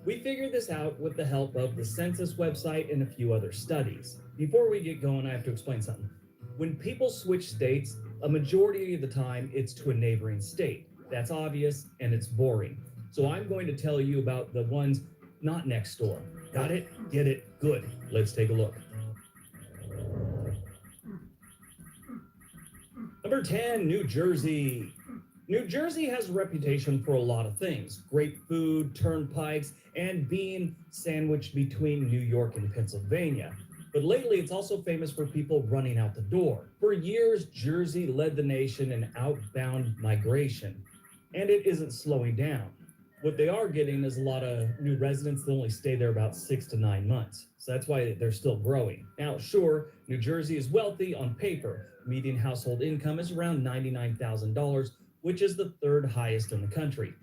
We figured this out with the help of the census website and a few other studies. Before we get going, I have to explain something. When people switch states, a majority of the time it's to a neighboring state. That's obvious and it's boring. So I'm going to tell you about the ones not next door. Got it? Get it? Good. Let's take a look. Number 10, New Jersey. New Jersey has a reputation for a lot of things. Great food, turnpikes, and being sandwiched between New York and Pennsylvania. But lately, it's also famous for people running out the door. For years, Jersey led the nation in outbound migration, and it isn't slowing down. What they are getting is a lot of new residents that only stay there about 6 to 9 months. So that's why they're still growing. Now, sure, New Jersey is wealthy on paper. Median household income is around $99,000, which is the third highest in the country.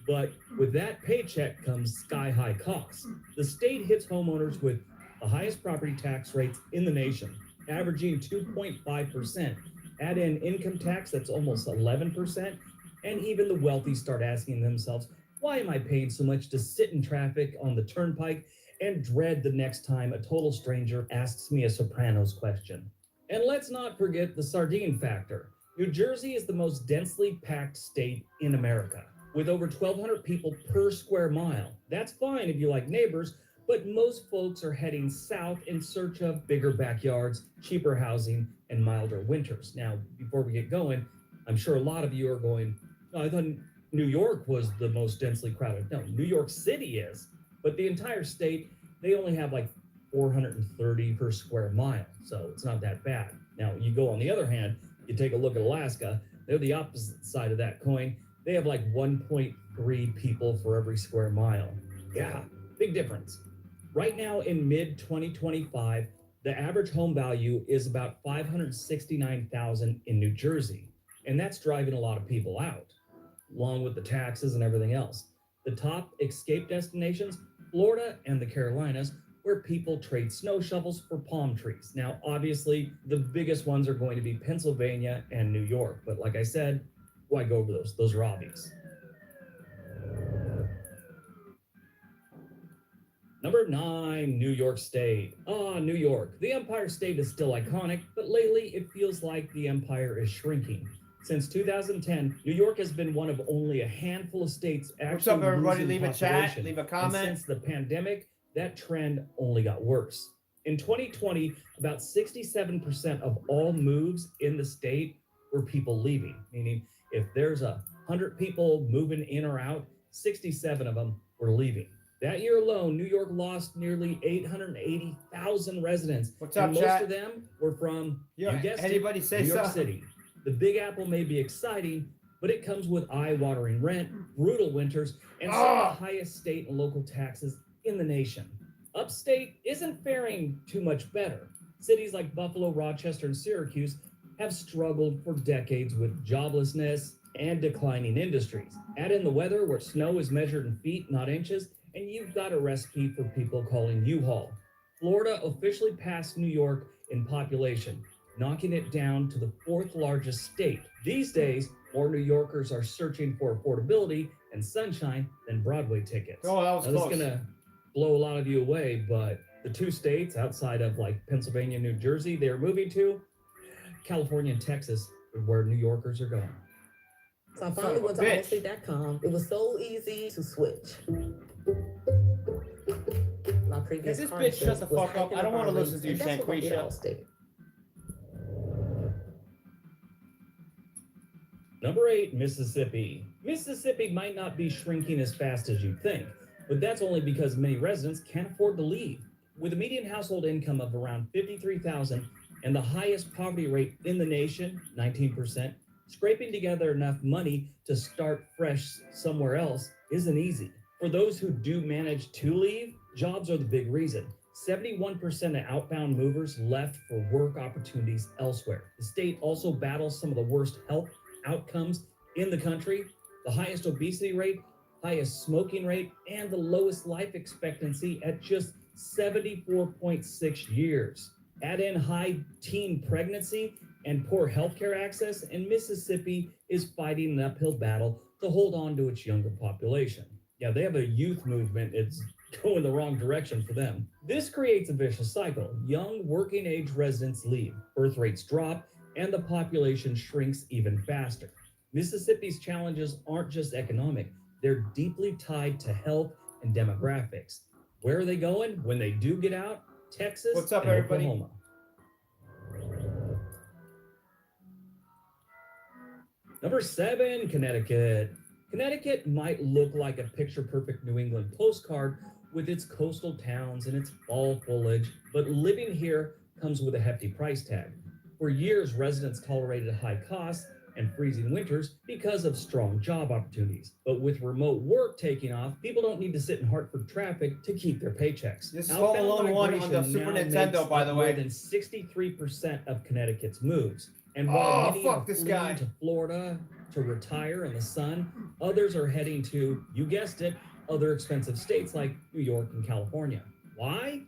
But with that paycheck comes sky-high costs. The state hits homeowners with the highest property tax rates in the nation, averaging 2.5%. Add in income tax, that's almost 11%. And even the wealthy start asking themselves, why am I paying so much to sit in traffic on the turnpike and dread the next time a total stranger asks me a Sopranos question? And let's not forget the sardine factor. New Jersey is the most densely packed state in America, with over 1,200 people per square mile. That's fine if you like neighbors, but most folks are heading south in search of bigger backyards, cheaper housing, and milder winters. Now, before we get going, I'm sure a lot of you are going, oh, I thought New York was the most densely crowded. No, New York City is, but the entire state, they only have like 430 per square mile, so it's not that bad. Now, you go on the other hand, you take a look at Alaska, they're the opposite side of that coin. They have like 1.3 people for every square mile. Yeah, big difference. Right now in mid-2025, the average home value is about $569,000 in New Jersey, and that's driving a lot of people out, along with the taxes and everything else. The top escape destinations, Florida and the Carolinas, where people trade snow shovels for palm trees. Now, obviously, the biggest ones are going to be Pennsylvania and New York, but like I said, why go over those? Those are obvious. Number 9, New York State. New York. The Empire State is still iconic, but lately it feels like the empire is shrinking. Since 2010, New York has been one of only a handful of states actually What's up, everybody? losing Leave a chat, population. leave a And comment. since the pandemic, that trend only got worse. In 2020, about 67% of all moves in the state were people leaving, meaning if there's 100 people moving in or out, 67 of them were leaving. That year alone, New York lost nearly 880,000 residents. What's up, and most chat? of them were from, Yeah, you guessed anybody it, say New York something? City. The Big Apple may be exciting, but it comes with eye-watering rent, brutal winters, and some of the highest state and local taxes in the nation. Upstate isn't faring too much better. Cities like Buffalo, Rochester, and Syracuse have struggled for decades with joblessness and declining industries. Add in the weather where snow is measured in feet, not inches, and you've got a recipe for people calling U-Haul. Florida officially passed New York in population, knocking it down to the 4th largest state. These days, more New Yorkers are searching for affordability and sunshine than Broadway tickets. Oh, that was Now, this close. is gonna blow a lot of you away, but the 2 states outside of like Pennsylvania and New Jersey they're moving to, California and Texas, are where New Yorkers are going. So I finally went to allstate.com. It was so easy to switch. My previous This car bitch shut the was fuck up. hiking I don't our want to rates, listen to you and that's saying what I did Quisha. Allstate. Number 8, Mississippi. Mississippi might not be shrinking as fast as you think, but that's only because many residents can't afford to leave. With a median household income of around $53,000 and the highest poverty rate in the nation, 19%, scraping together enough money to start fresh somewhere else isn't easy. For those who do manage to leave, jobs are the big reason. 71% of outbound movers left for work opportunities elsewhere. The state also battles some of the worst health outcomes in the country, the highest obesity rate, highest smoking rate, and the lowest life expectancy at just 74.6 years. Add in high teen pregnancy and poor healthcare access, and Mississippi is fighting an uphill battle to hold on to its younger population. Yeah, they have a youth movement. It's going the wrong direction for them. This creates a vicious cycle. Young working age residents leave, birth rates drop, and the population shrinks even faster. Mississippi's challenges aren't just economic, they're deeply tied to health and demographics. Where are they going when they do get out? Texas. What's up, and everybody? Oklahoma. Number 7, Connecticut. Connecticut might look like a picture-perfect New England postcard with its coastal towns and its fall foliage, but living here comes with a hefty price tag. For years, residents tolerated high costs and freezing winters because of strong job opportunities. But with remote work taking off, people don't need to sit in Hartford traffic to keep their paychecks. This is Home Alone 1 on the Migration Super now Nintendo, makes by the up way. More than 63% of Connecticut's moves. And while many are fuck this fleeing guy. to Florida to retire in the sun, others are heading to, you guessed it, other expensive states like New York and California. Why?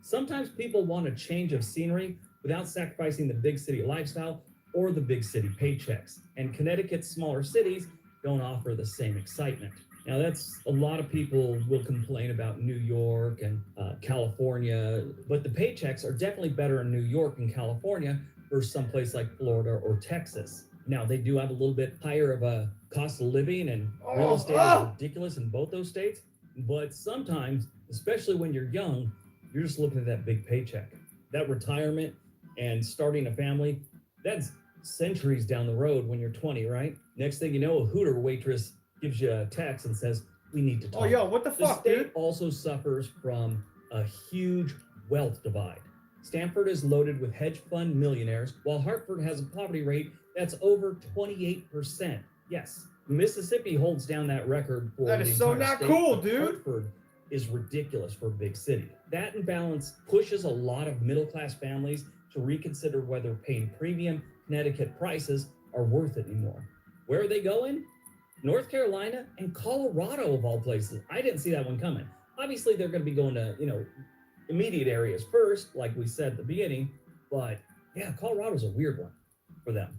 Sometimes people want a change of scenery without sacrificing the big city lifestyle or the big city paychecks. And Connecticut's smaller cities don't offer the same excitement. Now, that's a lot of people will complain about New York and California, but the paychecks are definitely better in New York and California versus someplace like Florida or Texas. Now, they do have a little bit higher of a cost of living, and real estate is ridiculous in both those states. But sometimes, especially when you're young, you're just looking at that big paycheck. That retirement and starting a family, that's centuries down the road when you're 20, right? Next thing you know, a Hooter waitress gives you a text and says, we need to talk. Oh, yo, what the fuck, The state dude? also suffers from a huge wealth divide. Stanford is loaded with hedge fund millionaires, while Hartford has a poverty rate that's over 28%. Yes, Mississippi holds down that record for That the is so entire not state, cool, but dude. Hartford is ridiculous for a big city. That imbalance pushes a lot of middle-class families to reconsider whether paying premium Connecticut prices are worth it anymore. Where are they going? North Carolina and Colorado, of all places. I didn't see that one coming. Obviously, they're going to be going to, immediate areas first, like we said at the beginning. But yeah, Colorado's a weird one for them.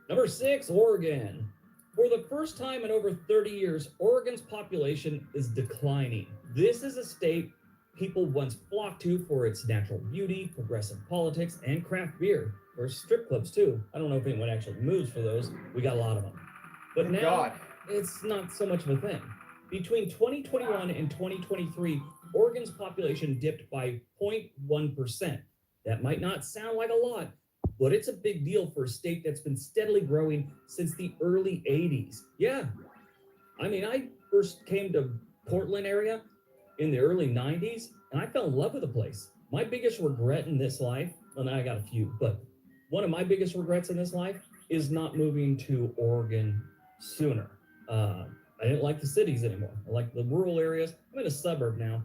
Number 6, Oregon. For the first time in over 30 years, Oregon's population is declining. This is a state people once flocked to for its natural beauty, progressive politics, and craft beer. There's strip clubs too. I don't know if anyone actually moves for those. We got a lot of them. But Oh, now, God. it's not so much of a thing. Between 2021 and 2023, Oregon's population dipped by 0.1%. That might not sound like a lot, but it's a big deal for a state that's been steadily growing since the early 80s. Yeah. I mean, I first came to Portland area in the early 90s, and I fell in love with the place. My biggest regret in this life, and I got a few, but one of my biggest regrets in this life is not moving to Oregon sooner. I didn't like the cities anymore. I like the rural areas. I'm in a suburb now,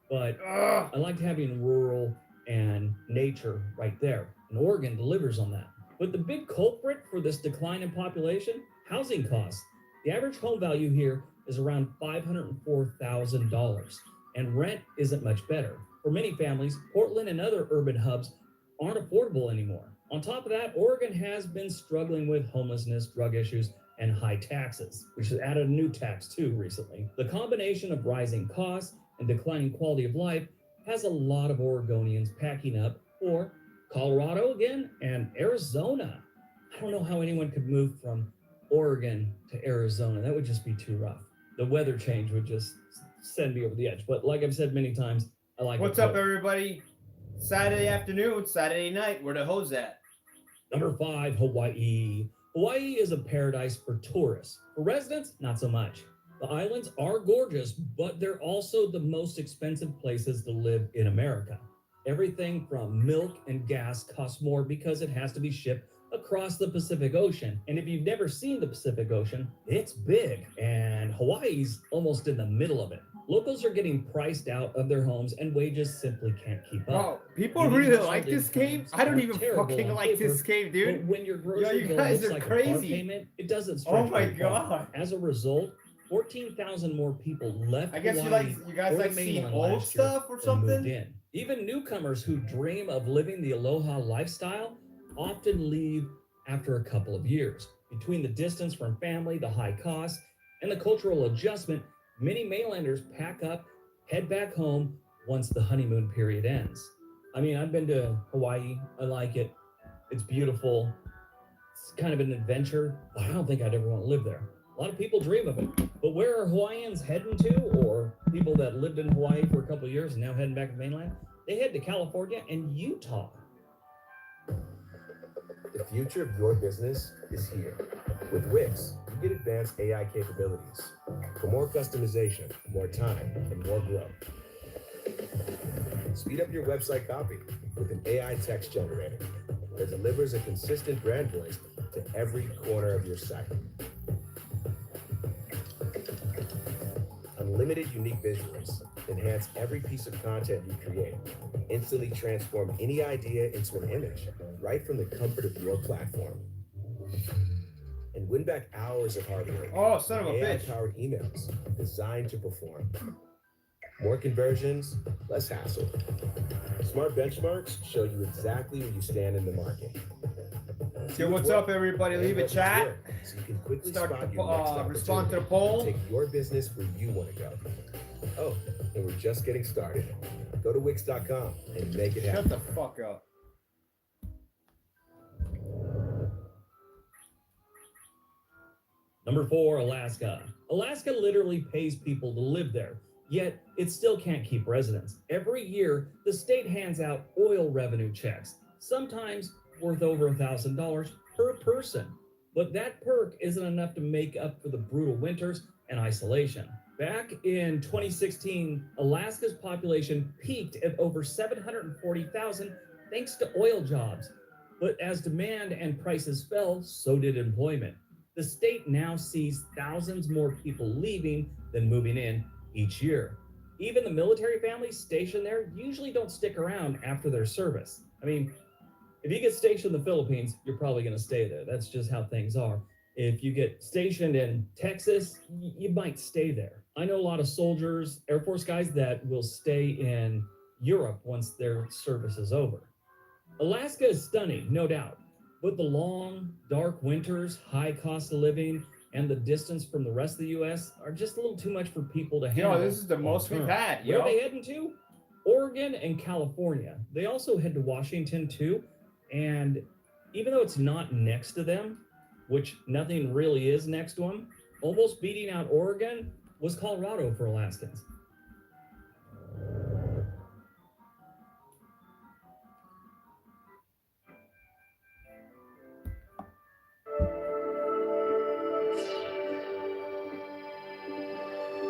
but I liked having rural and nature right there. And Oregon delivers on that. But the big culprit for this decline in population, housing costs. The average home value here is around $504,000, and rent isn't much better. For many families, Portland and other urban hubs aren't affordable anymore. On top of that, Oregon has been struggling with homelessness, drug issues, and high taxes, which has added a new tax too recently. The combination of rising costs and declining quality of life has a lot of Oregonians packing up for Colorado again and Arizona. I don't know how anyone could move from Oregon to Arizona. That would just be too rough. The weather change would just send me over the edge. But like I've said many times, I like What's it up, cold. everybody? Saturday afternoon, Saturday night. Where the hoes at? Number 5, Hawaii. Hawaii is a paradise for tourists. For residents, not so much. The islands are gorgeous, but they're also the most expensive places to live in America. Everything from milk and gas costs more because it has to be shipped across the Pacific Ocean. And if you've never seen the Pacific Ocean, it's big, and Hawaii's almost in the middle of it. Locals are getting priced out of their homes, and wages simply can't keep up. Bro, people Median really household like this game? incomes I don't are even terrible fucking on like paper, this game, but dude. when your grocery you bill guys looks are like a car crazy. payment, it doesn't stretch Oh my very far. God. As a result, 14,000 more people left I guess Hawaii you guys or like the seeing mainland old last year stuff or than moved something? in. Even newcomers who dream of living the Aloha lifestyle often leave after a couple of years. Between the distance from family, the high costs, and the cultural adjustment, many mainlanders pack up, head back home once the honeymoon period ends. I mean, I've been to Hawaii. I like it. It's beautiful. It's kind of an adventure, but I don't think I'd ever want to live there. A lot of people dream of it. But where are Hawaiians heading to, or people that lived in Hawaii for a couple of years and now heading back to mainland? They head to California and Utah. The future of your business is here. With Wix, you get advanced AI capabilities for more customization, more time, and more growth. Speed up your website copy with an AI text generator that delivers a consistent brand voice to every corner of your site. Unlimited unique visuals enhance every piece of content you create. Instantly transform any idea into an image right from the comfort of your platform. And win back hours of hard work. Oh, son of a bitch. AI-powered emails designed to perform. More conversions, less hassle. Smart benchmarks show you exactly where you stand in the market. Okay, what's up, everybody? Leave a chat. So you can quickly Start spot to your next respond to the opportunity poll. and take your business where you want to go. Oh, and we're just getting started. Go to Wix.com and make it happen. Shut the fuck up. Number 4, Alaska. Alaska literally pays people to live there, yet it still can't keep residents. Every year, the state hands out oil revenue checks, sometimes worth over $1,000 per person. But that perk isn't enough to make up for the brutal winters and isolation. Back in 2016, Alaska's population peaked at over 740,000 thanks to oil jobs. But as demand and prices fell, so did employment. The state now sees thousands more people leaving than moving in each year. Even the military families stationed there usually don't stick around after their service. I mean, if you get stationed in the Philippines, you're probably going to stay there. That's just how things are. If you get stationed in Texas, you might stay there. I know a lot of soldiers, Air Force guys that will stay in Europe once their service is over. Alaska is stunning, no doubt, but the long, dark winters, high cost of living, and the distance from the rest of the U.S. are just a little too much for people to handle. Yo, this is the most we've had, Where yo. are they heading to? Oregon and California. They also head to Washington too, and even though it's not next to them, which nothing really is next to them, almost beating out Oregon was Colorado for Alaskans.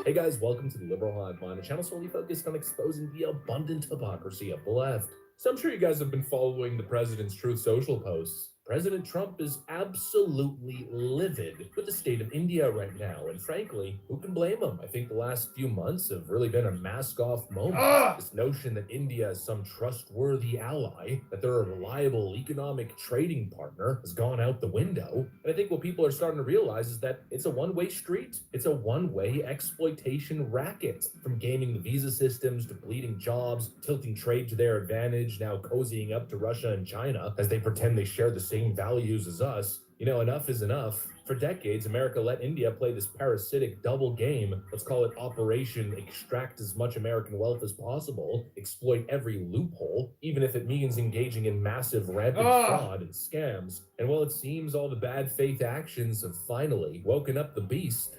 Hey guys, welcome to the Liberal Hive Mind, a channel solely focused on exposing the abundant hypocrisy of the left. So I'm sure you guys have been following the president's Truth Social posts. President Trump is absolutely livid with the state of India right now, and frankly, who can blame him? I think the last few months have really been a mask-off moment. This notion that India is some trustworthy ally, that they're a reliable economic trading partner, has gone out the window. And I think what people are starting to realize is that it's a one-way street. It's a one-way exploitation racket, from gaming the visa systems to bleeding jobs, tilting trade to their advantage, now cozying up to Russia and China as they pretend they share the same values as us. You know, enough is enough. For decades, America let India play this parasitic double game. Let's call it Operation Extract as much American wealth as possible, exploit every loophole, even if it means engaging in massive rampant fraud and scams. And while it seems all the bad faith actions have finally woken up the beast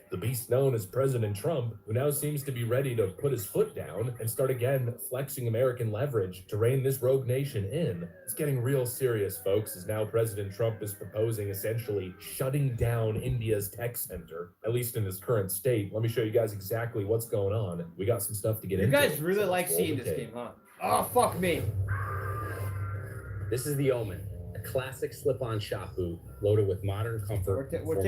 known as President Trump, who now seems to be ready to put his foot down and start again flexing American leverage to rein this rogue nation in. It's getting real serious, folks, as now President Trump is proposing essentially shutting down India's tech center, at least in its current state. Let me show you guys exactly what's going on. We got some stuff to get into. You guys really like seeing this game, huh? Oh, fuck me. This is the Omen, a classic slip-on shop boot loaded with modern comfort. We're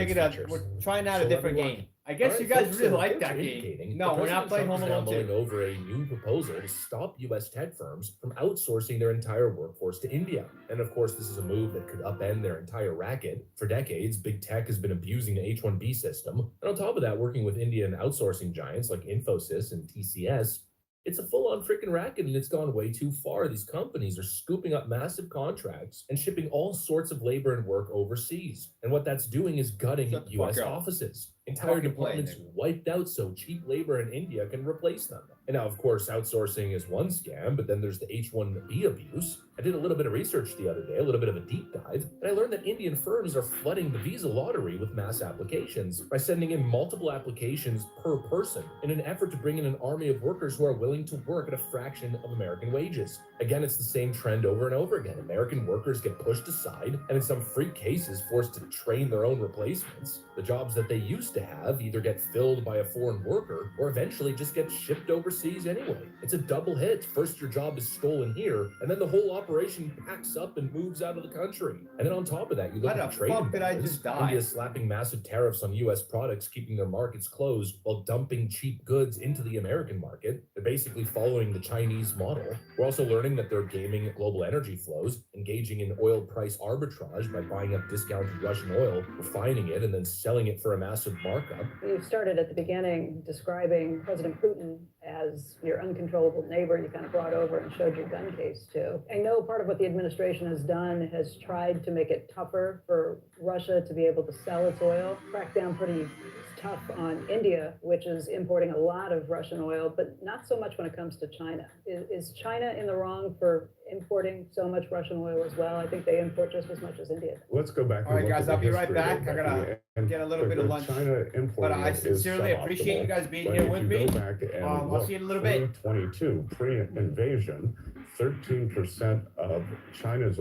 trying out a different game. I guess you guys really like that game. No, we're not playing Home Alone 2. Over a new proposal to stop U.S. tech firms from outsourcing their entire workforce to India. And of course, this is a move that could upend their entire racket. For decades, big tech has been abusing the H-1B system. And on top of that, working with Indian outsourcing giants like Infosys and TCS It's a full-on freaking racket, and it's gone way too far. These companies are scooping up massive contracts and shipping all sorts of labor and work overseas. And what that's doing is gutting Shut the U.S. fuck up. offices. Entire Fucking departments play, wiped out so cheap labor in India can replace them. And now, of course, outsourcing is one scam, but then there's the H-1B abuse. I did a little bit of research the other day, a little bit of a deep dive, and I learned that Indian firms are flooding the visa lottery with mass applications by sending in multiple applications per person in an effort to bring in an army of workers who are willing to work at a fraction of American wages. Again, it's the same trend over and over again. American workers get pushed aside and in some freak cases forced to train their own replacements. The jobs that they used to have either get filled by a foreign worker or eventually just get shipped overseas anyway. It's a double hit. First, your job is stolen here, and then the whole operation packs up and moves out of the country. And then on top of that, you look How at the the trade fuck did I imbalance. just die? India's slapping massive tariffs on U.S. products, keeping their markets closed while dumping cheap goods into the American market. They're basically following the Chinese model. We're also learning that they're gaming global energy flows, engaging in oil price arbitrage by buying up discounted Russian oil, refining it, and then selling it for a massive markup. You started at the beginning describing President Putin as your uncontrollable neighbor you kind of brought over and showed your gun case to. I know part of what the administration has done has tried to make it tougher for Russia to be able to sell its oil, crack down pretty tough on India, which is importing a lot of Russian oil, but not so much when it comes to China. Is China in the wrong for importing so much Russian oil as well? I think they import just as much as India. Let's go back. All right, guys, I'll be right back. I I gotta get a little bit of lunch. China But I sincerely appreciate you guys being here with me. I'll see you in a little bit. 2022 pre-invasion, 13% of China's